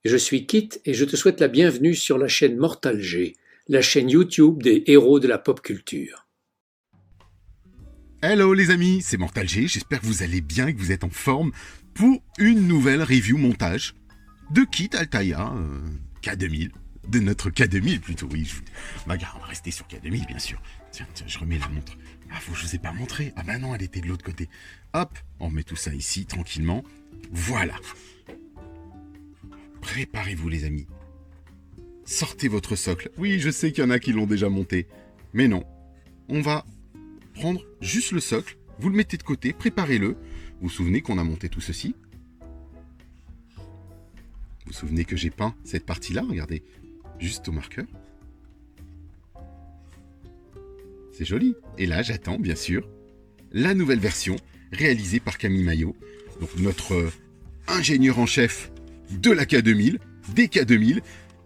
Je suis Kit et je te souhaite la bienvenue sur la chaîne Mortal G, la chaîne YouTube des héros de la pop culture. Hello les amis, c'est Mortal G, j'espère que vous allez bien et que vous êtes en forme pour une nouvelle review montage de Kit Altaïa K2000, de notre K2000 plutôt, oui. On va rester sur K2000 bien sûr. Tiens, je remets la montre. Ah, je vous ai pas montré. Ah bah non, elle était de l'autre côté. Hop, on remet tout ça ici, tranquillement. Voilà. Préparez-vous les amis. Sortez votre socle. Oui, je sais qu'il y en a qui l'ont déjà monté. Mais non, on va prendre juste le socle. Vous le mettez de côté, préparez-le. Vous vous souvenez qu'on a monté tout ceci? Vous vous souvenez que j'ai peint cette partie-là? Regardez, juste au marqueur. C'est joli. Et là, j'attends, bien sûr, la nouvelle version réalisée par Camille Maillot. Donc notre ingénieur en chef de la K2000, des K2000,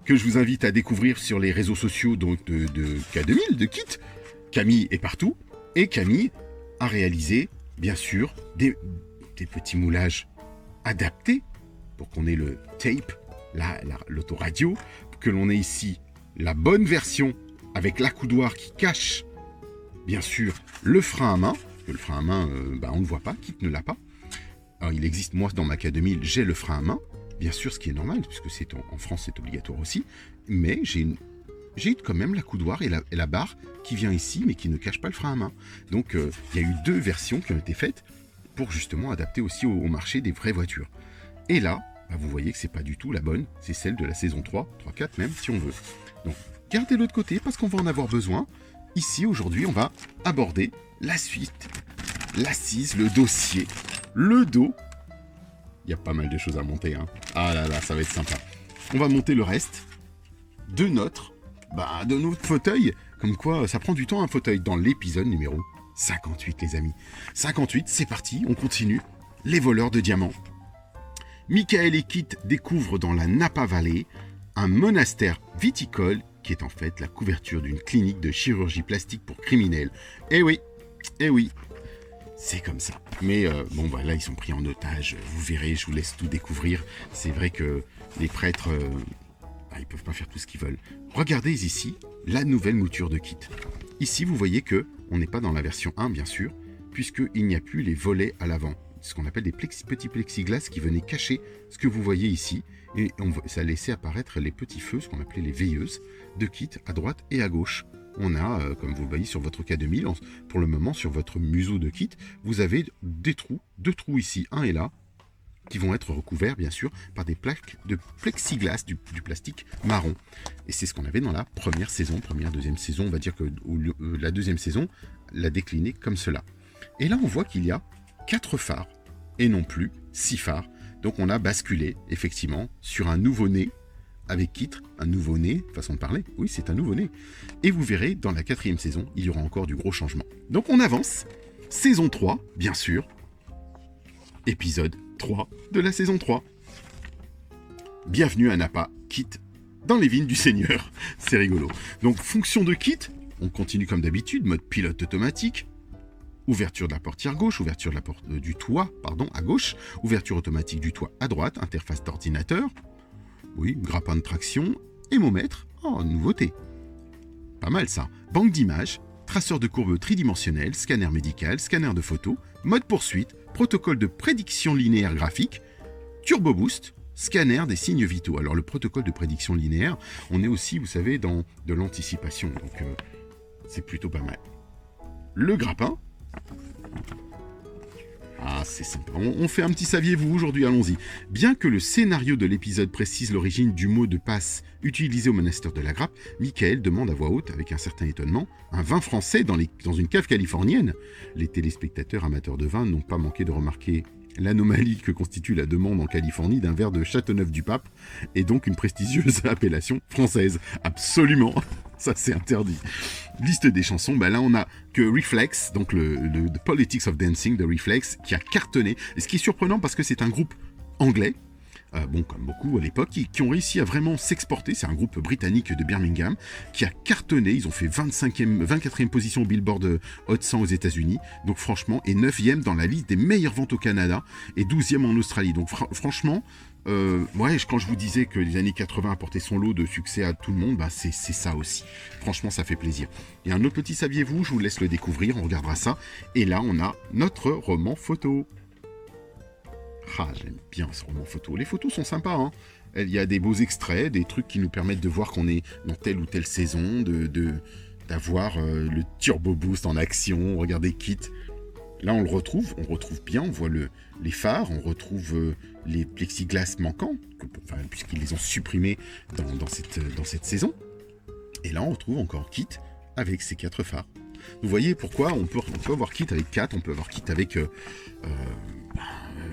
que je vous invite à découvrir sur les réseaux sociaux donc de K2000, de Kit. Camille est partout. Et Camille a réalisé, bien sûr, des petits moulages adaptés pour qu'on ait le tape, l'autoradio, que l'on ait ici la bonne version avec l'accoudoir qui cache, bien sûr, le frein à main. Le frein à main, on ne le voit pas, Kit ne l'a pas. Alors, il existe, moi, dans ma K2000, j'ai le frein à main. Bien sûr, ce qui est normal, puisque c'est en France, c'est obligatoire aussi. Mais j'ai quand même l'accoudoir et la barre qui vient ici, mais qui ne cache pas le frein à main. Donc, il y a eu 2 versions qui ont été faites pour justement adapter aussi au marché des vraies voitures. Et là, vous voyez que c'est pas du tout la bonne. C'est celle de la saison 3, 4 même, si on veut. Donc, gardez l'autre côté, parce qu'on va en avoir besoin. Ici, aujourd'hui, on va aborder la suite, l'assise, le dossier, le dos. Il y a pas mal de choses à monter, hein. Ah là là, ça va être sympa. On va monter le reste de notre fauteuil. Comme quoi, ça prend du temps un fauteuil dans l'épisode numéro 58, les amis. 58, c'est parti, on continue. Les voleurs de diamants. Michael et Kit découvrent dans la Napa Valley un monastère viticole qui est en fait la couverture d'une clinique de chirurgie plastique pour criminels. Eh oui, c'est comme ça. Mais là, ils sont pris en otage. Vous verrez, je vous laisse tout découvrir. C'est vrai que les prêtres, ils peuvent pas faire tout ce qu'ils veulent. Regardez ici la nouvelle mouture de Kit. Ici, vous voyez que on n'est pas dans la version 1, bien sûr, puisqu'il n'y a plus les volets à l'avant. Ce qu'on appelle des petits plexiglas qui venaient cacher ce que vous voyez ici. Et ça laissait apparaître les petits feux, ce qu'on appelait les veilleuses, de Kit à droite et à gauche. On a, comme vous le voyez sur votre K2000, pour le moment sur votre museau de Kit, vous avez 2 trous ici, un et là, qui vont être recouverts bien sûr par des plaques de plexiglas, du plastique marron. Et c'est ce qu'on avait dans la première, deuxième saison, on va dire que la deuxième saison l'a décliné comme cela. Et là on voit qu'il y a 4 phares, et non plus 6 phares. Donc on a basculé effectivement sur un nouveau-né, avec Kit, un nouveau-né, façon de parler, oui c'est un nouveau-né. Et vous verrez, dans la 4e saison, il y aura encore du gros changement. Donc on avance, saison 3, bien sûr, épisode 3 de la saison 3. Bienvenue à Napa, Kit, dans les vignes du Seigneur. C'est rigolo. Donc fonction de Kit, on continue comme d'habitude, mode pilote automatique, ouverture de la portière gauche, ouverture de la porte du toit, à gauche, ouverture automatique du toit à droite, interface d'ordinateur, oui, grappin de traction, hémomètre, nouveauté. Pas mal ça. Banque d'images, traceur de courbes tridimensionnelles, scanner médical, scanner de photos, mode poursuite, protocole de prédiction linéaire graphique, turbo boost, scanner des signes vitaux. Alors le protocole de prédiction linéaire, on est aussi, vous savez, dans de l'anticipation, donc c'est plutôt pas mal. Le grappin. Ah, c'est sympa. On fait un petit saviez-vous aujourd'hui, allons-y. Bien que le scénario de l'épisode précise l'origine du mot de passe utilisé au monastère de la Grappe, Michael demande à voix haute, avec un certain étonnement, un vin français dans une cave californienne. Les téléspectateurs amateurs de vin n'ont pas manqué de remarquer l'anomalie que constitue la demande en Californie d'un verre de Châteauneuf-du-Pape, et donc une prestigieuse appellation française. Absolument, ça c'est interdit. Liste des chansons, là on a que Reflex, donc le The Politics of Dancing de Reflex, qui a cartonné. Et ce qui est surprenant parce que c'est un groupe anglais, comme beaucoup à l'époque, qui ont réussi à vraiment s'exporter. C'est un groupe britannique de Birmingham qui a cartonné. Ils ont fait 24e position au Billboard Hot 100 aux États-Unis. Donc franchement, et 9e dans la liste des meilleures ventes au Canada et 12e en Australie. Donc franchement, Quand je vous disais que les années 80 apportaient son lot de succès à tout le monde, bah c'est ça aussi. Franchement, ça fait plaisir. Et un autre petit saviez-vous, je vous laisse le découvrir, on regardera ça. Et là, on a notre roman photo. Ah, j'aime bien ce roman photo. Les photos sont sympas, hein. Il y a des beaux extraits, des trucs qui nous permettent de voir qu'on est dans telle ou telle saison, d'avoir le turbo boost en action. Regardez Kit. Là, on retrouve bien, on voit les phares, on retrouve les plexiglas manquants, puisqu'ils les ont supprimés dans cette saison. Et là, on retrouve encore Kit avec ses 4 phares. Vous voyez pourquoi on peut avoir Kit avec 4, on peut avoir Kit avec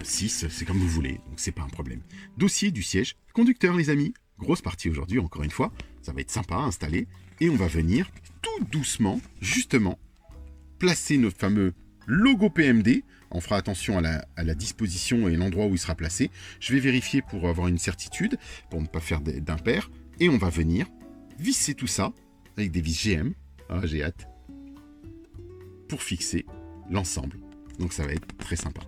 6, c'est comme vous voulez, donc c'est pas un problème. Dossier du siège conducteur, les amis. Grosse partie aujourd'hui, encore une fois. Ça va être sympa à installer. Et on va venir tout doucement, justement, placer notre fameux logo PMD. On fera attention à la disposition et l'endroit où il sera placé. Je vais vérifier pour avoir une certitude, pour ne pas faire d'impair. Et on va venir visser tout ça avec des vis GM. Ah, j'ai hâte. Pour fixer l'ensemble. Donc ça va être très sympa.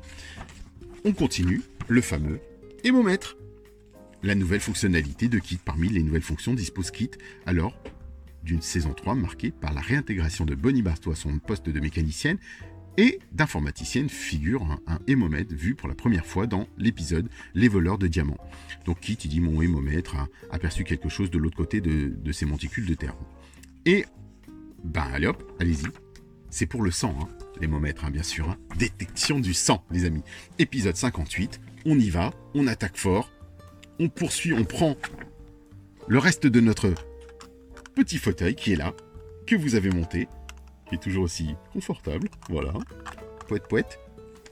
On continue le fameux hémomètre. La nouvelle fonctionnalité de Kit. Parmi les nouvelles fonctions dispose Kit alors d'une saison 3 marquée par la réintégration de Bonnie Barstow à son poste de mécanicienne et d'informaticienne figure un hémomètre vu pour la première fois dans l'épisode Les voleurs de diamants. Donc Kit, il dit mon hémomètre a aperçu quelque chose de l'autre côté de ces monticules de terre. Et allez hop, allez-y. C'est pour le sang, hein, l'hémomètre, hein, bien sûr. Hein. Détection du sang, les amis. Épisode 58, on y va, on attaque fort, on poursuit, on prend le reste de notre petit fauteuil qui est là, que vous avez monté, qui est toujours aussi confortable, voilà, poète poète.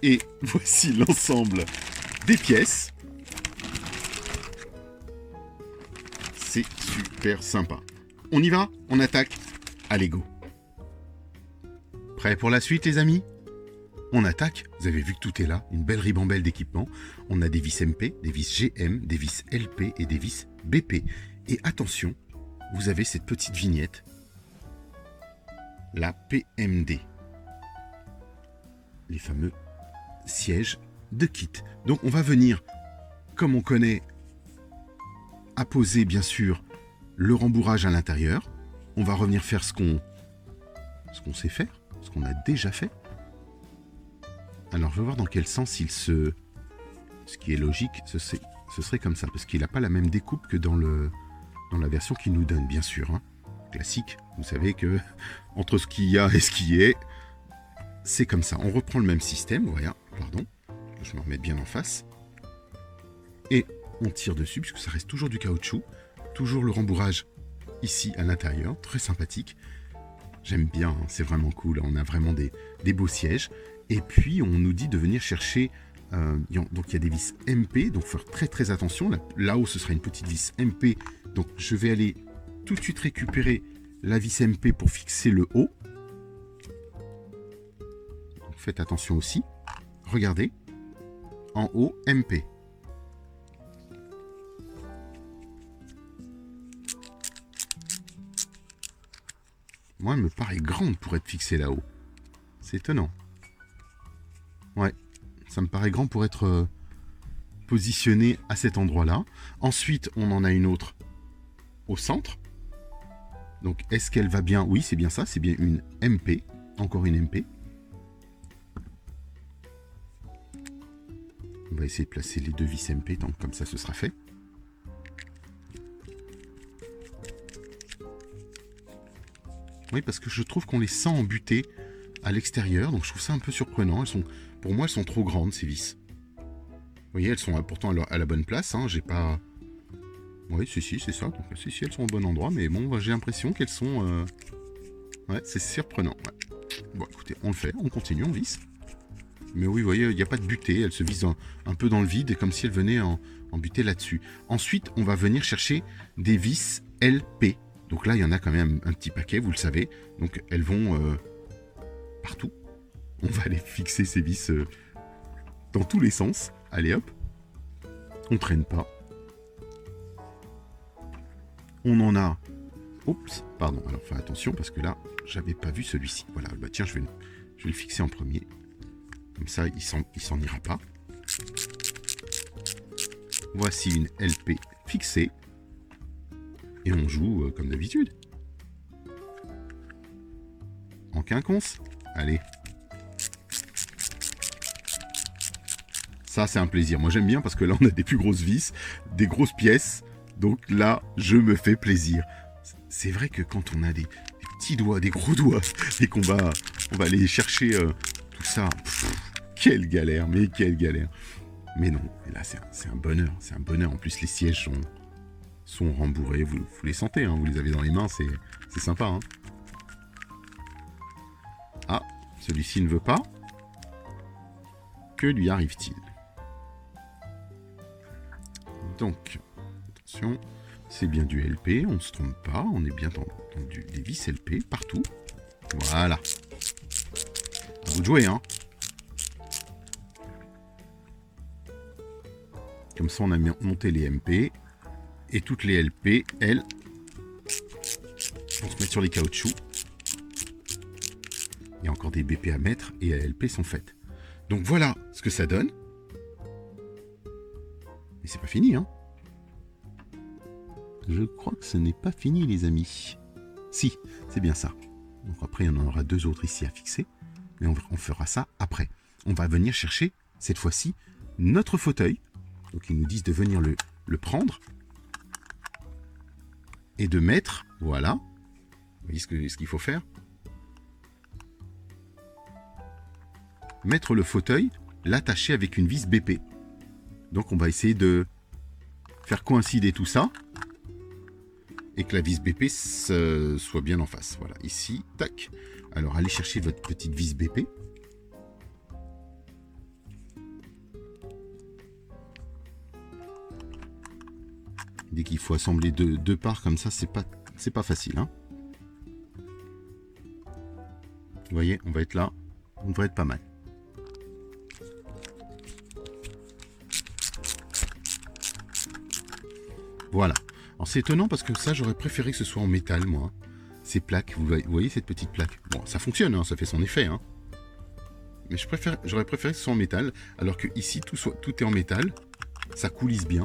Et voici l'ensemble des pièces. C'est super sympa. On y va, on attaque. Allez, go. Prêt pour la suite, les amis? On attaque. Vous avez vu que tout est là. Une belle ribambelle d'équipements. On a des vis MP, des vis GM, des vis LP et des vis BP. Et attention, vous avez cette petite vignette. La PMD. Les fameux sièges de Kit. Donc on va venir, comme on connaît, apposer bien sûr le rembourrage à l'intérieur. On va revenir faire ce qu'on sait faire, ce qu'on a déjà fait. Alors je vais voir dans quel sens ce qui est logique, ce serait comme ça, parce qu'il n'a pas la même découpe que dans la version qu'il nous donne, bien sûr. Hein. Classique, vous savez que entre ce qu'il y a et ce qui est, c'est comme ça. On reprend le même système, voilà, pardon, je me remets bien en face. Et on tire dessus, puisque ça reste toujours du caoutchouc, toujours le rembourrage ici à l'intérieur, très sympathique. J'aime bien, hein, c'est vraiment cool, on a vraiment des beaux sièges. Et puis on nous dit de venir chercher, donc il y a des vis MP, donc il faut faire très très attention. Là-haut ce sera une petite vis MP, donc je vais aller tout de suite récupérer la vis MP pour fixer le haut. Donc, faites attention aussi, regardez, en haut MP. Moi, elle me paraît grande pour être fixée là-haut. C'est étonnant. Ouais, ça me paraît grand pour être positionné à cet endroit-là. Ensuite, on en a une autre au centre. Donc, est-ce qu'elle va bien? Oui, c'est bien ça, c'est bien une MP. Encore une MP. On va essayer de placer les deux vis MP, tant que comme ça, ce sera fait. Oui, parce que je trouve qu'on les sent embutées à l'extérieur, donc je trouve ça un peu surprenant. Pour moi, elles sont trop grandes, ces vis. Vous voyez, elles sont pourtant à la bonne place. Hein. J'ai pas... Oui, si, c'est ça. Donc, si, elles sont au bon endroit, mais bon, j'ai l'impression qu'elles sont... Ouais, c'est surprenant. Ouais. Bon, écoutez, on le fait, on continue, on visse. Mais oui, vous voyez, il n'y a pas de butée, elles se visent un peu dans le vide, comme si elles venaient en buter là-dessus. Ensuite, on va venir chercher des vis LP. Donc là, il y en a quand même un petit paquet, vous le savez. Donc elles vont partout. On va aller fixer ces vis dans tous les sens. Allez hop. On traîne pas. On en a... Oups, pardon. Alors fais attention parce que là, j'avais pas vu celui-ci. Voilà, bah tiens, je vais le fixer en premier. Comme ça, il s'en ira pas. Voici une LP fixée. Et on joue comme d'habitude. En quinconce. Allez. Ça, c'est un plaisir. Moi, j'aime bien parce que là, on a des plus grosses vis, des grosses pièces. Donc là, je me fais plaisir. C'est vrai que quand on a des petits doigts, des gros doigts, et qu'on va aller chercher tout ça, quelle galère, mais quelle galère. Mais non, et là, c'est un bonheur. C'est un bonheur. En plus, les sièges sont rembourrés. Vous les sentez, hein, vous les avez dans les mains. C'est sympa. Hein. Ah, celui-ci ne veut pas. Que lui arrive-t-il? Donc, attention, c'est bien du LP, on ne se trompe pas, on est bien dans des vis LP partout. Voilà. À vous de jouer, hein. Comme ça, on a monté les MP. Et toutes les LP, elles, vont se mettre sur les caoutchoucs. Il y a encore des BP à mettre et les LP sont faites. Donc voilà ce que ça donne. Mais c'est pas fini, hein. Je crois que ce n'est pas fini, les amis. Si, c'est bien ça. Donc après, il y en aura 2 autres ici à fixer. Mais on fera ça après. On va venir chercher, cette fois-ci, notre fauteuil. Donc ils nous disent de venir le prendre. Et de mettre, voilà. Vous voyez ce qu'il faut faire? Mettre le fauteuil, l'attacher avec une vis BP. Donc on va essayer de faire coïncider tout ça et que la vis BP soit bien en face. Voilà, ici, tac. Alors allez chercher votre petite vis BP. Dès qu'il faut assembler deux parts comme ça, c'est pas facile. Hein. Vous voyez, on va être là. On devrait être pas mal. Voilà. Alors c'est étonnant parce que ça, j'aurais préféré que ce soit en métal, moi. Ces plaques, vous voyez cette petite plaque? Bon, ça fonctionne, hein, ça fait son effet. Hein. Mais j'aurais préféré que ce soit en métal, alors que ici, tout est en métal. Ça coulisse bien.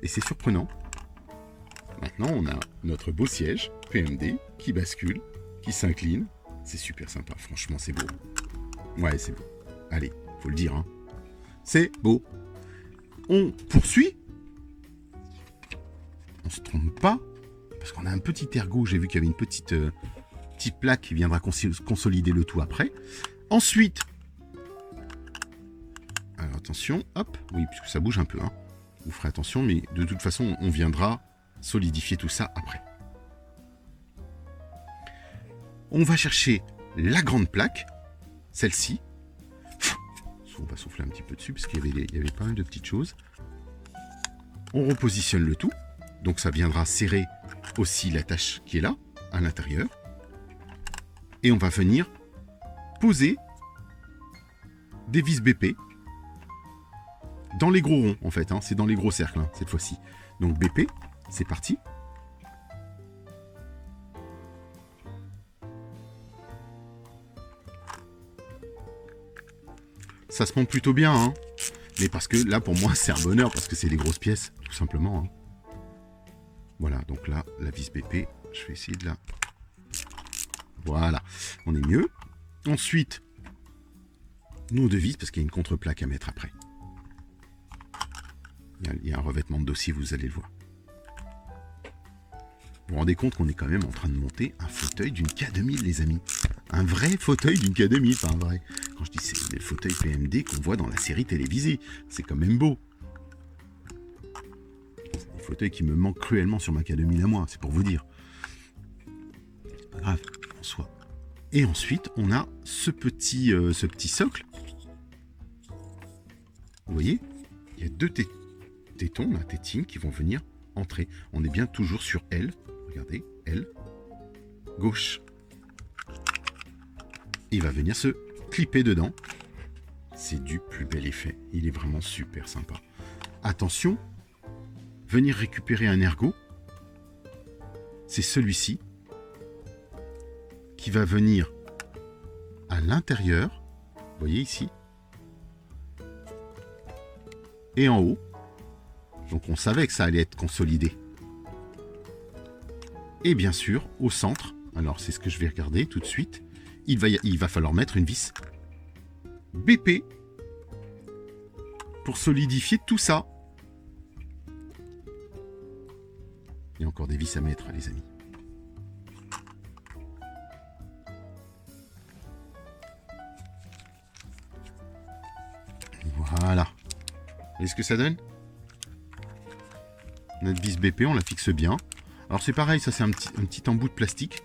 Et c'est surprenant. Maintenant, on a notre beau siège PMD qui bascule, qui s'incline. C'est super sympa, franchement, c'est beau. Ouais, c'est beau. Allez, faut le dire. Hein. C'est beau. On poursuit. On se trompe pas, parce qu'on a un petit ergot. J'ai vu qu'il y avait une petite plaque qui viendra consolider le tout après. Ensuite, alors attention, hop, oui, puisque ça bouge un peu. Hein. Vous ferez attention, mais de toute façon, on viendra solidifier tout ça après. On va chercher la grande plaque, celle-ci. On va souffler un petit peu dessus, parce qu'il y avait pas mal de petites choses. On repositionne le tout. Donc ça viendra serrer aussi l'attache qui est là, à l'intérieur. Et on va venir poser des vis BP dans les gros ronds, en fait. Hein. C'est dans les gros cercles, hein, cette fois-ci. Donc BP, c'est parti. Ça se monte plutôt bien, hein. Mais parce que là, pour moi, c'est un bonheur, parce que c'est des grosses pièces, tout simplement. Hein. Voilà, donc là, la vis BP, je vais essayer de la... Voilà, on est mieux. Ensuite, nos deux vis, parce qu'il y a une contre-plaque à mettre après. Il y a un revêtement de dossier, vous allez le voir. Vous vous rendez compte qu'on est quand même en train de monter un fauteuil d'une K2000, les amis. Un vrai fauteuil d'une K2000, enfin un vrai. Quand je dis c'est le fauteuil PMD qu'on voit dans la série télévisée, c'est quand même beau. C'est des fauteuils qui me manquent cruellement sur ma K2000 à moi, c'est pour vous dire. C'est pas grave, en soi. Et ensuite, on a ce petit socle. Vous voyez, il y a deux tétons, là, tétines, qui vont venir entrer. On est bien toujours sur L. Regardez, L. Gauche. Il va venir se clipper dedans. C'est du plus bel effet. Il est vraiment super sympa. Attention, venir récupérer un ergot. C'est celui-ci qui va venir à l'intérieur. Vous voyez ici. Et en haut. Donc on savait que ça allait être consolidé. Et bien sûr, au centre, alors c'est ce que je vais regarder tout de suite, il va falloir mettre une vis BP pour solidifier tout ça. Il y a encore des vis à mettre, les amis. Voilà. Vous voyez ce que ça donne? Notre vis BP, on la fixe bien. Alors c'est pareil, ça c'est un petit embout de plastique.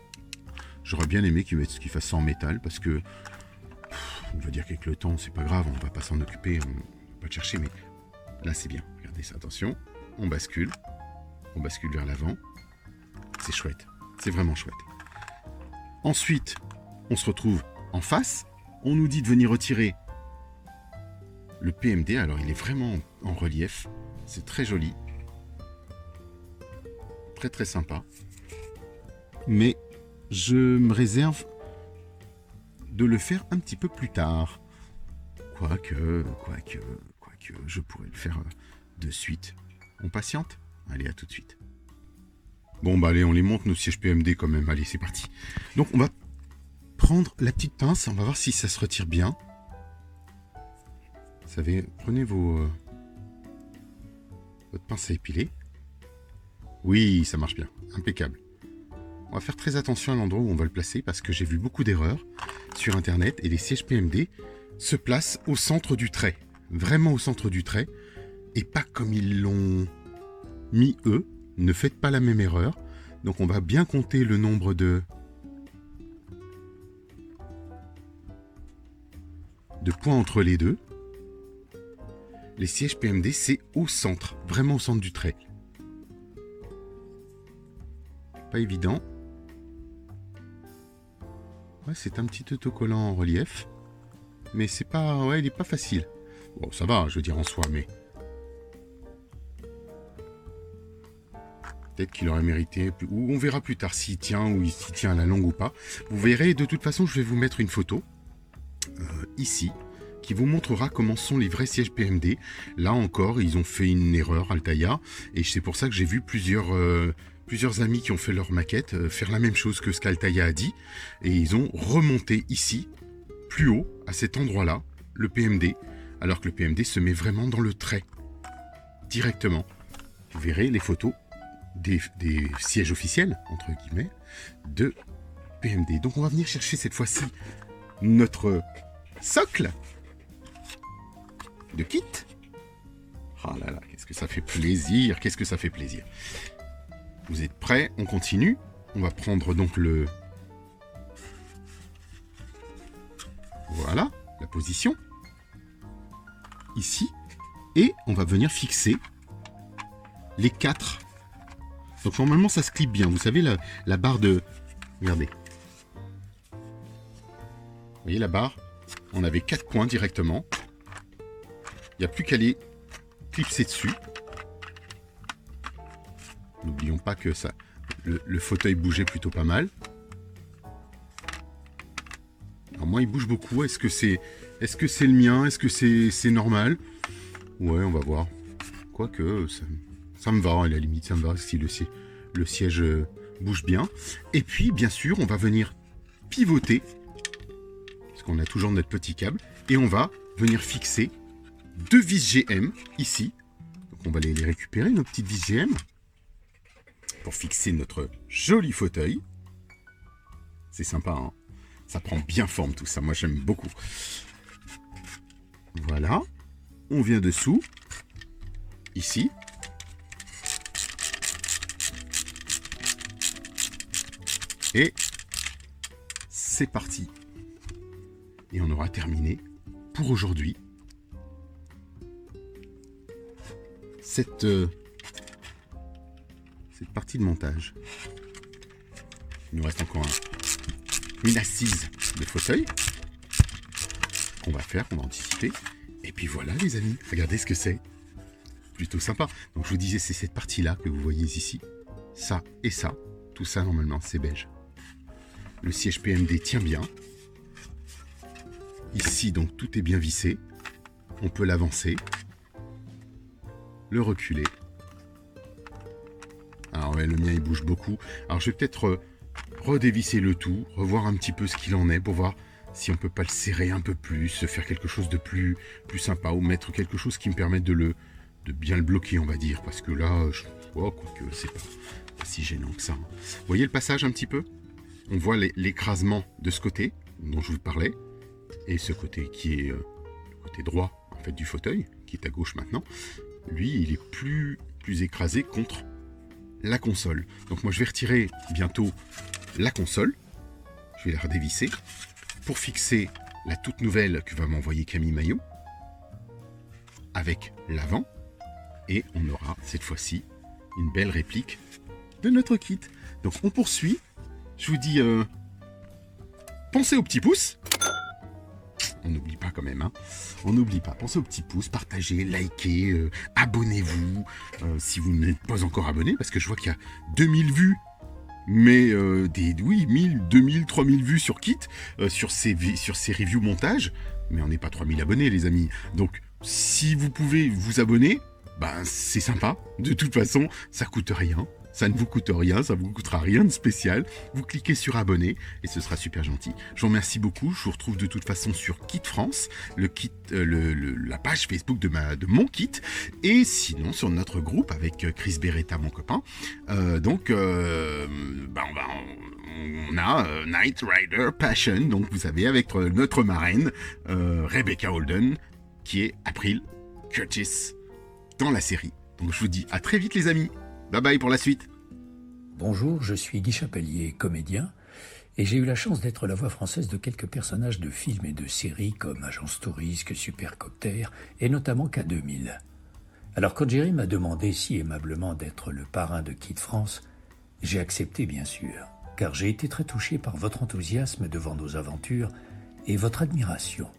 J'aurais bien aimé qu'il fasse ça en métal parce que on va dire qu'avec le temps c'est pas grave, on va pas s'en occuper, on va pas le chercher, mais là c'est bien. Regardez ça, attention, on bascule vers l'avant. C'est chouette, c'est vraiment chouette. Ensuite, on se retrouve en face. On nous dit de venir retirer le PMD. Alors il est vraiment en relief, c'est très joli. Très très sympa. Mais je me réserve de le faire un petit peu plus tard. Quoique, je pourrais le faire de suite. On patiente? Allez, à tout de suite. Bon, bah allez, on les monte nos sièges PMD quand même. Allez, c'est parti. Donc, on va prendre la petite pince. On va voir si ça se retire bien. Vous savez, prenez votre pince à épiler. Oui, ça marche bien. Impeccable. On va faire très attention à l'endroit où on va le placer parce que j'ai vu beaucoup d'erreurs sur Internet et les sièges PMD se placent au centre du trait. Vraiment au centre du trait et pas comme ils l'ont mis eux. Ne faites pas la même erreur. Donc on va bien compter le nombre de points entre les deux. Les sièges PMD, c'est au centre, vraiment au centre du trait. Pas évident. Ouais, c'est un petit autocollant en relief. Mais c'est pas... Ouais, il est pas facile. Bon, ça va, je veux dire en soi, mais... Peut-être qu'il aurait mérité... Ou on verra plus tard s'il tient ou s'il tient à la longue ou pas. Vous verrez, de toute façon, je vais vous mettre une photo. Ici. Qui vous montrera comment sont les vrais sièges PMD. Là encore, ils ont fait une erreur, Altaïa. Et c'est pour ça que j'ai vu plusieurs amis qui ont fait leur maquette faire la même chose que ce qu'Altaïa a dit. Et ils ont remonté ici, plus haut, à cet endroit-là, le PMD. Alors que le PMD se met vraiment dans le trait. Directement. Vous verrez les photos des sièges officiels, entre guillemets, de PMD. Donc on va venir chercher cette fois-ci notre socle de kit. Ah là là, qu'est-ce que ça fait plaisir, qu'est-ce que ça fait plaisir. Vous êtes prêts? On continue. On va prendre donc le... Voilà, la position. Ici. Et on va venir fixer les 4. Donc normalement ça se clip bien. Vous savez la barre de... Regardez. Vous voyez la barre? On avait 4 points directement. Il n'y a plus qu'à les clipser dessus. N'oublions pas que ça, le fauteuil bougeait plutôt pas mal. Alors moi, il bouge beaucoup. Est-ce que c'est le mien? Est-ce que c'est normal? Ouais, on va voir. Quoique, ça me va, à la limite, ça me va si le siège bouge bien. Et puis, bien sûr, on va venir pivoter. Parce qu'on a toujours notre petit câble. Et on va venir fixer 2 vis GM ici. Donc on va les récupérer, nos petites vis GM. Pour fixer notre joli fauteuil. C'est sympa, hein? Ça prend bien forme tout ça, moi j'aime beaucoup. Voilà. On vient dessous. Ici. Et c'est parti. Et on aura terminé pour aujourd'hui cette partie de montage. Il nous reste encore une assise de fauteuil qu'on va faire, qu'on va anticiper. Et puis voilà les amis, regardez ce que c'est. Plutôt sympa. Donc je vous disais, c'est cette partie-là que vous voyez ici. Ça et ça. Tout ça normalement c'est beige. Le siège PMD tient bien. Ici donc tout est bien vissé. On peut l'avancer. Le reculer. ouais, le mien il bouge beaucoup. Alors je vais peut-être redévisser le tout, revoir un petit peu ce qu'il en est pour voir si on peut pas le serrer un peu plus, faire quelque chose de plus sympa ou mettre quelque chose qui me permette de bien le bloquer, on va dire, parce que là, quoique c'est pas si gênant que ça. Vous voyez le passage un petit peu? On voit l'écrasement de ce côté dont je vous parlais et ce côté qui est le côté droit en fait du fauteuil, qui est à gauche maintenant. Lui, il est plus écrasé contre la console. Donc moi, je vais retirer bientôt la console. Je vais la redévisser pour fixer la toute nouvelle que va m'envoyer Camille Maillot avec l'avant. Et on aura cette fois-ci une belle réplique de notre kit. Donc on poursuit. Je vous dis, pensez au petit pouce. On n'oublie pas quand même, hein. On n'oublie pas. Pensez au petit pouce, partagez, likez, abonnez-vous si vous n'êtes pas encore abonné, parce que je vois qu'il y a 2000 vues, mais 1000, 2000, 3000 vues sur Kit, sur ces reviews montage, mais on n'est pas 3000 abonnés, les amis. Donc, si vous pouvez vous abonner, ben c'est sympa. De toute façon, ça coûte rien. Ça ne vous coûte rien, ça ne vous coûtera rien de spécial. Vous cliquez sur abonner et ce sera super gentil. Je vous remercie beaucoup. Je vous retrouve de toute façon sur Kit France, la page Facebook de mon kit, et sinon sur notre groupe avec Chris Beretta, mon copain. On a Knight Rider Passion, donc vous savez, avec notre marraine Rebecca Holden, qui est April Curtis dans la série. Donc je vous dis à très vite les amis. Bye bye pour la suite. Bonjour, je suis Guy Chapelier, comédien, et j'ai eu la chance d'être la voix française de quelques personnages de films et de séries comme Agence Tourisque, Supercopter et notamment K2000. Alors quand Jerry m'a demandé si aimablement d'être le parrain de Kit France, j'ai accepté bien sûr, car j'ai été très touché par votre enthousiasme devant nos aventures et votre admiration.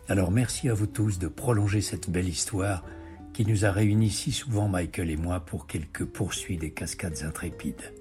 Alors merci à vous tous de prolonger cette belle histoire qui nous a réunis si souvent, Michael et moi, pour quelques poursuites des cascades intrépides.